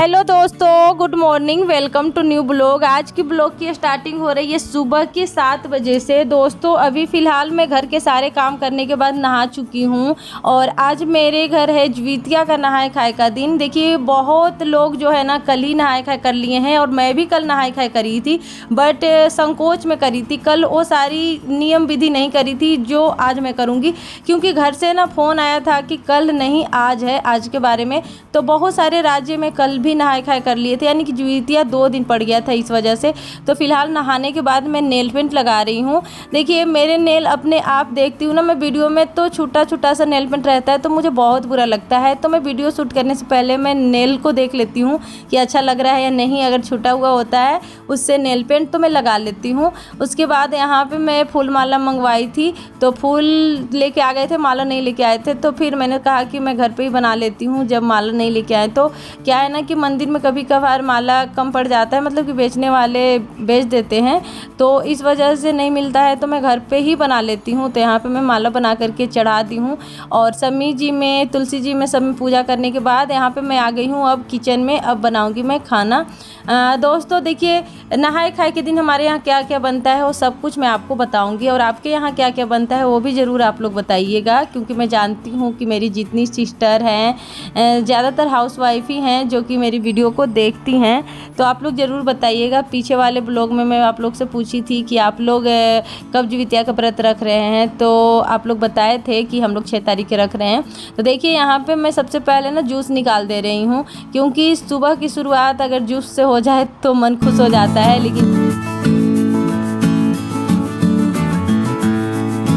Hello दोस्तों, good morning. Welcome to new blog. आज की ब्लॉग की स्टार्टिंग हो रही है सुबह के 7 बजे से। दोस्तों अभी फ़िलहाल मैं घर के सारे काम करने के बाद नहा चुकी हूँ और आज मेरे घर है ज्वितिया का नहाए खाए का दिन। देखिए बहुत लोग जो है ना कल ही नहाए खाए कर लिए हैं और मैं भी कल नहाए खाए करी थी, बट संकोच में करी थी। कल वो सारी नियम विधि नहीं करी थी जो आज मैं करूँगी, क्योंकि घर से ना फ़ोन आया था कि कल नहीं आज है, आज के बारे में। तो बहुत सारे राज्य में कल भी नहाए खाए कर लिए थे, यानी कि ज्वितिया 2 दिन पड़ गया था इस वजह से। तो फिलहाल नहाने के बाद मैं नेल पेंट लगा रही हूँ। देखिए मेरे नेल अपने आप देखती हूँ ना मैं वीडियो में, तो छोटा छोटा सा नेल पेंट रहता है तो मुझे बहुत बुरा लगता है। तो मैं वीडियो शूट करने से पहले मैं नेल को देख लेती हूँ कि अच्छा लग रहा है या नहीं। अगर छूटा हुआ होता है उससे नेल पेंट तो मैं लगा लेती हूँ। उसके बाद यहाँ पर मैं फूल माला मंगवाई थी, तो फूल लेके आ गए थे, माला नहीं लेके आए थे। तो फिर मैंने कहा कि मैं घर पे ही बना लेती हूँ जब माला नहीं लेके आए। तो क्या है ना कि मंदिर में कभी कभार माला कम पड़ जाता है, मतलब कि बेचने वाले बेच देते हैं, तो इस वजह से नहीं मिलता है, तो मैं घर पे ही बना लेती हूँ। तो यहाँ पे मैं माला बना करके चढ़ा दी हूँ और शमी जी में, तुलसी जी में सब में पूजा करने के बाद यहाँ पे मैं आ गई हूँ अब किचन में। अब बनाऊँगी मैं खाना। दोस्तों देखिए नहाए खाए के दिन हमारे यहाँ क्या क्या बनता है वो सब कुछ मैं आपको बताऊँगी, और आपके यहाँ क्या क्या बनता है वो भी ज़रूर आप लोग बताइएगा, क्योंकि मैं जानती हूँ कि मेरी जितनी सिस्टर हैं ज़्यादातर हाउसवाइफ ही हैं जो कि मेरी वीडियो को देखती हैं। तो आप लोग ज़रूर बताइएगा। पीछे वाले ब्लॉग में मैं आप लोग से पूछी थी कि आप लोग कब ज्वितिया का व्रत रख रहे हैं, तो आप लोग बताए थे कि हम लोग 6 तारीख के रख रहे हैं। तो देखिए यहाँ पे मैं सबसे पहले ना जूस निकाल दे रही हूँ, क्योंकि सुबह की शुरुआत अगर जूस से हो जाए तो मन खुश हो जाता है। लेकिन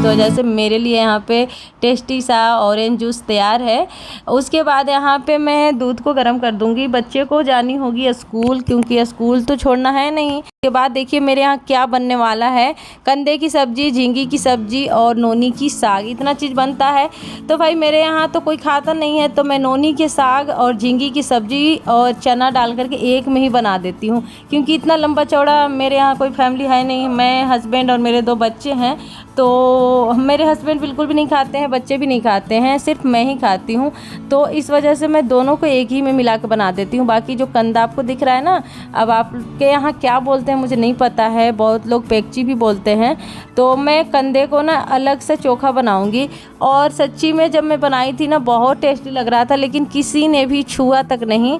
तो जैसे मेरे लिए यहाँ पे टेस्टी सा ऑरेंज जूस तैयार है। उसके बाद यहाँ पे मैं दूध को गर्म कर दूँगी। बच्चे को जानी होगी स्कूल, क्योंकि स्कूल तो छोड़ना है नहीं। उसके बाद देखिए मेरे यहाँ क्या बनने वाला है, कंदे की सब्ज़ी, झींगी की सब्ज़ी और नोनी की साग, इतना चीज़ बनता है। तो भाई मेरे यहाँ तो कोई खाता नहीं है, तो मैं नोनी के साग और झींगी की सब्ज़ी और चना डाल करके एक में ही बना देती हूँ, क्योंकि इतना लंबा चौड़ा मेरे यहाँ कोई फैमिली है नहीं। मैं, हस्बैंड और मेरे 2 बच्चे हैं। तो मेरे हस्बैंड बिल्कुल भी नहीं खाते हैं, बच्चे भी नहीं खाते हैं, सिर्फ मैं ही खाती हूँ। तो इस वजह से मैं दोनों को एक ही में मिला के बना देती हूँ। बाकी जो कंदा आपको दिख रहा है ना, अब आपके यहाँ क्या बोलते हैं मुझे नहीं पता है, बहुत लोग पेक्ची भी बोलते हैं। तो मैं कंदे को ना अलग से चोखा बनाऊँगी। और सच्ची में जब मैं बनाई थी ना बहुत टेस्टी लग रहा था, लेकिन किसी ने भी छुआ तक नहीं।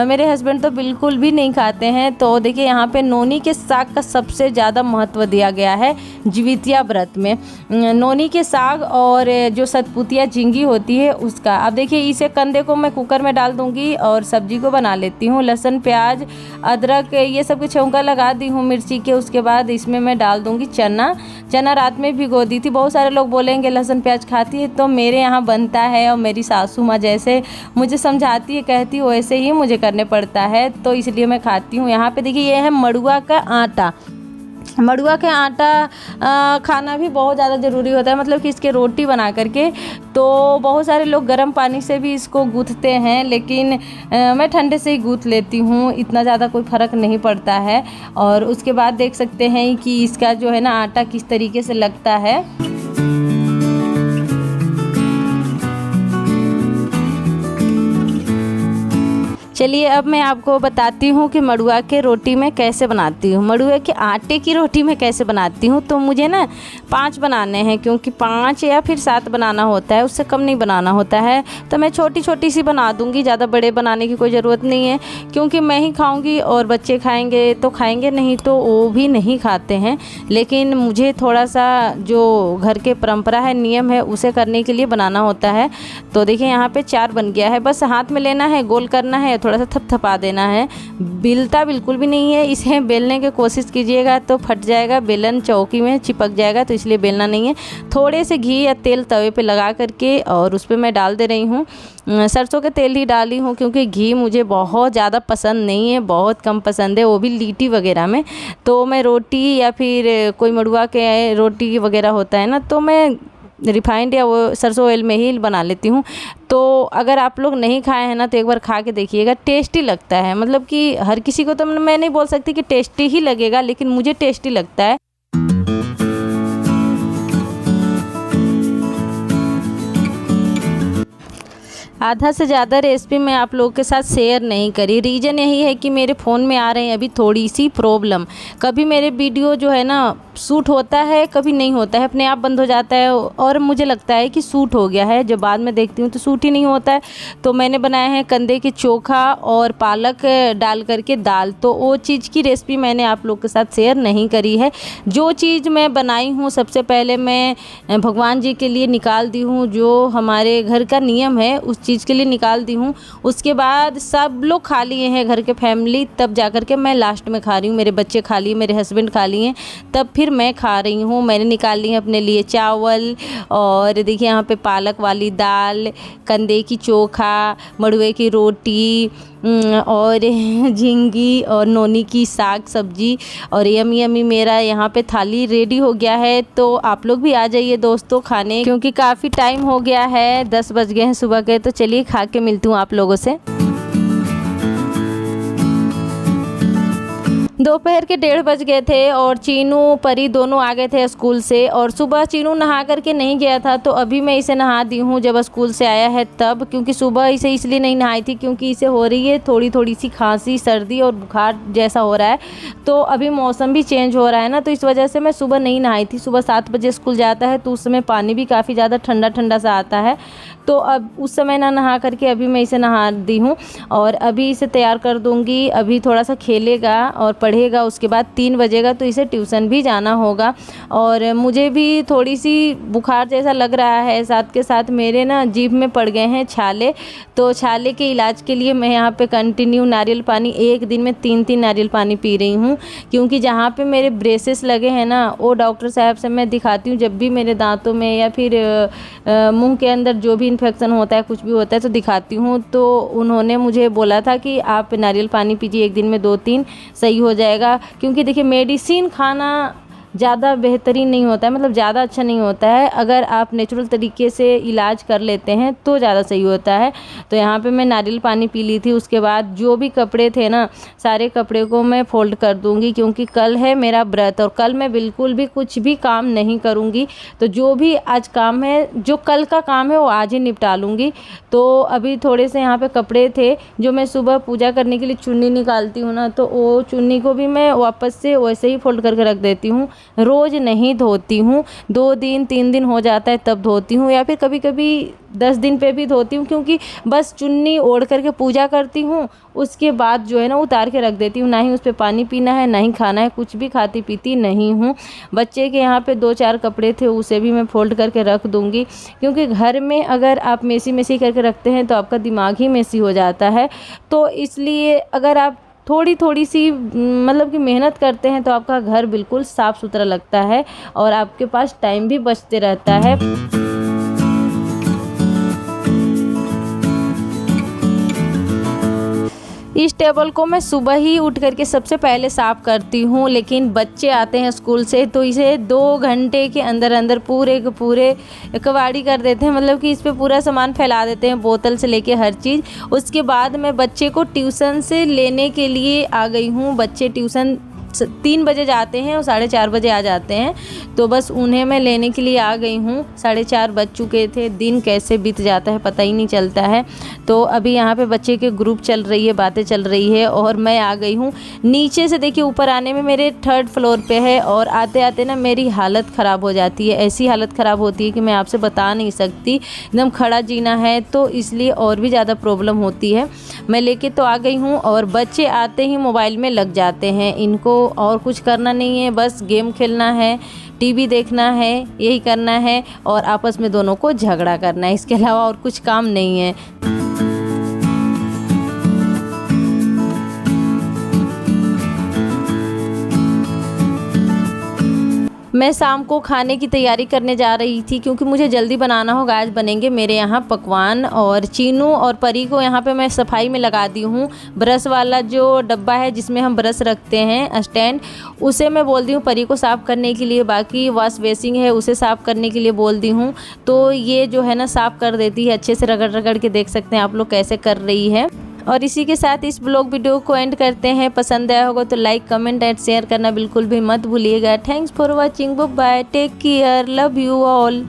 मेरे हस्बैंड तो बिल्कुल भी नहीं खाते हैं। तो देखिए यहाँ पे नोनी के साग का सबसे ज़्यादा महत्व दिया गया है ज्वितिया व्रत में। नोनी के साग और जो सतपुतिया झींगी होती है उसका। अब देखिए इसे कंदे को मैं कुकर में डाल दूंगी और सब्जी को बना लेती हूँ। लहसुन, प्याज, अदरक ये सब के छौंका लगा दी हूँ मिर्ची के। उसके बाद इसमें मैं डाल दूंगी चना रात में भिगो दी थी। बहुत सारे लोग बोलेंगे लहसुन प्याज खाती है, तो मेरे यहाँ बनता है और मेरी सासू माँ जैसे मुझे समझाती है, कहती है, वैसे ही मुझे करने पड़ता है, तो इसलिए मैं खाती हूँ। यहाँ पे देखिए ये है मड़ुआ का आटा। मड़ुआ के आटा खाना भी बहुत ज़्यादा ज़रूरी होता है, मतलब कि इसके रोटी बना करके। तो बहुत सारे लोग गर्म पानी से भी इसको गूँथते हैं, लेकिन मैं ठंडे से ही गूँथ लेती हूँ, इतना ज़्यादा कोई फ़र्क नहीं पड़ता है। और उसके बाद देख सकते हैं कि इसका जो है ना आटा किस तरीके से लगता है। चलिए अब मैं आपको बताती हूँ कि मड़ुआ के रोटी मैं कैसे बनाती हूँ। मड़ुआ के आटे की रोटी मैं कैसे बनाती हूँ, तो मुझे ना 5 बनाने हैं, क्योंकि 5 या फिर 7 बनाना होता है, उससे कम नहीं बनाना होता है। तो मैं छोटी छोटी सी बना दूँगी, ज़्यादा बड़े बनाने की कोई ज़रूरत नहीं है, क्योंकि मैं ही खाऊँगी और बच्चे खाएँगे तो खाएँगे, नहीं तो वो भी नहीं खाते हैं। लेकिन मुझे थोड़ा सा जो घर के परंपरा है, नियम है, उसे करने के लिए बनाना होता है। तो देखिए यहाँ पर 4 बन गया है। बस हाथ में लेना है, गोल करना है, थोड़ा सा थपथपा देना है। बिलता बिल्कुल भी नहीं है, इसे बेलने की कोशिश कीजिएगा तो फट जाएगा, बेलन चौकी में चिपक जाएगा, तो इसलिए बेलना नहीं है। थोड़े से घी या तेल तवे पे लगा करके और उस पर मैं डाल दे रही हूँ। सरसों के तेल ही डाली हूँ, क्योंकि घी मुझे बहुत ज़्यादा पसंद नहीं है, बहुत कम पसंद है, वो भी लीटी वगैरह में। तो मैं रोटी या फिर कोई मड़ुआ के रोटी वगैरह होता है ना, तो मैं रिफाइंड या वो सरसों ऑयल में ही बना लेती हूँ। तो अगर आप लोग नहीं खाए हैं ना तो एक बार खा के देखिएगा, टेस्टी लगता है। मतलब कि हर किसी को तो मैं नहीं बोल सकती कि टेस्टी ही लगेगा, लेकिन मुझे टेस्टी लगता है। आधा से ज़्यादा रेसिपी मैं आप लोगों के साथ शेयर नहीं करी। रीज़न यही है कि मेरे फ़ोन में आ रहे हैं अभी थोड़ी सी प्रॉब्लम। कभी मेरे वीडियो जो है ना शूट होता है, कभी नहीं होता है, अपने आप बंद हो जाता है और मुझे लगता है कि शूट हो गया है, जब बाद में देखती हूँ तो शूट ही नहीं होता है। तो मैंने बनाया है कंदे की चोखा और पालक डाल करके दाल, तो वो चीज़ की रेसिपी मैंने आप लोग के साथ शेयर नहीं करी है। जो चीज़ मैं बनाई हूँ सबसे पहले मैं भगवान जी के लिए निकाल दी हूँ, जो हमारे घर का नियम है उस चीज़ के लिए निकाल दी हूँ। उसके बाद सब लोग खा लिए हैं घर के फैमिली, तब जा कर के मैं लास्ट में खा रही हूँ। मेरे बच्चे खा लिए, मेरे हस्बैंड खा लिए, तब फिर मैं खा रही हूँ। मैंने निकाल ली है अपने लिए चावल, और देखिए यहाँ पे पालक वाली दाल, कंदे की चोखा, मड़ुए की रोटी और झींगी और नोनी की साग सब्जी, और यमी यमी मेरा यहाँ पे थाली रेडी हो गया है। तो आप लोग भी आ जाइए दोस्तों खाने, क्योंकि काफ़ी टाइम हो गया है, 10 बज गए हैं सुबह के। तो चलिए खा के मिलती हूँ आप लोगों से। दोपहर के 1:30 बज गए थे और चीनू परी दोनों आ गए थे स्कूल से। और सुबह चीनू नहा करके नहीं गया था, तो अभी मैं इसे नहा दी हूँ जब स्कूल से आया है तब, क्योंकि सुबह इसे इसलिए नहीं नहाई थी क्योंकि इसे हो रही है थोड़ी थोड़ी सी खांसी, सर्दी और बुखार जैसा हो रहा है। तो अभी मौसम भी चेंज हो रहा है ना, तो इस वजह से मैं सुबह नहीं नहाई थी। सुबह 7 बजे स्कूल जाता है तो उस समय पानी भी काफ़ी ज़्यादा ठंडा ठंडा सा आता है, तो अब उस समय ना नहा करके अभी मैं इसे नहा दी हूँ। और अभी इसे तैयार कर दूँगी, अभी थोड़ा सा खेलेगा और पढ़ेगा, उसके बाद 3 बजेगा तो इसे ट्यूशन भी जाना होगा। और मुझे भी थोड़ी सी बुखार जैसा लग रहा है, साथ के साथ मेरे ना जीभ में पड़ गए हैं छाले। तो छाले के इलाज के लिए मैं यहाँ पे कंटिन्यू नारियल पानी, एक दिन में 3-3 नारियल पानी पी रही हूँ, क्योंकि जहाँ पे मेरे ब्रेसेस लगे हैं ना, वो डॉक्टर साहब से मैं दिखाती हूँ जब भी मेरे दांतों में या फिर मुंह के अंदर जो भी इन्फेक्शन होता है, कुछ भी होता है तो दिखाती हूँ। तो उन्होंने मुझे बोला था कि आप नारियल पानी पीजिए, एक दिन में 2-3 सही हो जाएगा। क्योंकि देखिए मेडिसिन खाना ज़्यादा बेहतरीन नहीं होता है, मतलब ज़्यादा अच्छा नहीं होता है। अगर आप नेचुरल तरीके से इलाज कर लेते हैं तो ज़्यादा सही होता है। तो यहाँ पे मैं नारियल पानी पी ली थी। उसके बाद जो भी कपड़े थे ना, सारे कपड़े को मैं फोल्ड कर दूँगी, क्योंकि कल है मेरा व्रत और कल मैं बिल्कुल भी कुछ भी काम नहीं करूँगी। तो जो भी आज काम है, जो कल का काम है वो आज ही निपटा लूँगी। तो अभी थोड़े से यहाँ पे कपड़े थे जो मैं सुबह पूजा करने के लिए चुन्नी निकालती हूँ ना, तो वो चुन्नी को भी मैं वापस से वैसे ही फोल्ड करके रख देती हूँ। रोज़ नहीं धोती हूँ, 2 दिन 3 दिन हो जाता है तब धोती हूँ, या फिर कभी कभी 10 दिन पे भी धोती हूँ, क्योंकि बस चुन्नी ओढ़ करके पूजा करती हूँ, उसके बाद जो है ना उतार के रख देती हूँ। ना ही उस पर पानी पीना है, ना ही खाना है, कुछ भी खाती पीती नहीं हूँ। बच्चे के यहाँ पे 2-4 कपड़े थे, उसे भी मैं फोल्ड करके रख दूँगी, क्योंकि घर में अगर आप मेसी मेसी करके रखते हैं तो आपका दिमाग ही मेसी हो जाता है। तो इसलिए अगर आप थोड़ी थोड़ी सी मतलब कि मेहनत करते हैं तो आपका घर बिल्कुल साफ़ सुथरा लगता है और आपके पास टाइम भी बचते रहता है। इस टेबल को मैं सुबह ही उठ करके सबसे पहले साफ़ करती हूँ, लेकिन बच्चे आते हैं स्कूल से तो इसे 2 घंटे के अंदर अंदर पूरे के पूरे कबाड़ी कर देते हैं, मतलब कि इस पे पूरा सामान फैला देते हैं, बोतल से लेके हर चीज़। उसके बाद मैं बच्चे को ट्यूशन से लेने के लिए आ गई हूँ। बच्चे ट्यूशन 3 बजे जाते हैं और 4:30 बजे आ जाते हैं, तो बस उन्हें मैं लेने के लिए आ गई हूँ। 4:30 बज चुके थे, दिन कैसे बीत जाता है पता ही नहीं चलता है। तो अभी यहाँ पे बच्चे के ग्रुप चल रही है, बातें चल रही है और मैं आ गई हूँ नीचे से। देखिए ऊपर आने में मेरे 3rd फ्लोर पे है और आते आते ना मेरी हालत ख़राब हो जाती है, ऐसी हालत ख़राब होती है कि मैं आपसे बता नहीं सकती। एकदम खड़ा जीना है तो इसलिए और भी ज़्यादा प्रॉब्लम होती है। मैं लेके तो आ गई हूँ और बच्चे आते ही मोबाइल में लग जाते हैं। इनको और कुछ करना नहीं है, बस गेम खेलना है, टीवी देखना है, यही करना है और आपस में दोनों को झगड़ा करना है, इसके अलावा और कुछ काम नहीं है। मैं शाम को खाने की तैयारी करने जा रही थी क्योंकि मुझे जल्दी बनाना होगा। आज बनेंगे मेरे यहाँ पकवान और चीनू और परी को यहाँ पे मैं सफाई में लगा दी हूँ। ब्रश वाला जो डब्बा है जिसमें हम ब्रश रखते हैं स्टैंड, उसे मैं बोल दी हूँ परी को साफ़ करने के लिए, बाकी वॉश बेसिंग है उसे साफ़ करने के लिए बोल दी हूँ। तो ये जो है ना साफ़ कर देती है अच्छे से, रगड़ रगड़ के देख सकते हैं आप लोग कैसे कर रही है। और इसी के साथ इस ब्लॉग वीडियो को एंड करते हैं। पसंद आया होगा तो लाइक कमेंट एंड शेयर करना बिल्कुल भी मत भूलिएगा। Thanks for watching, bye, take care, love you all.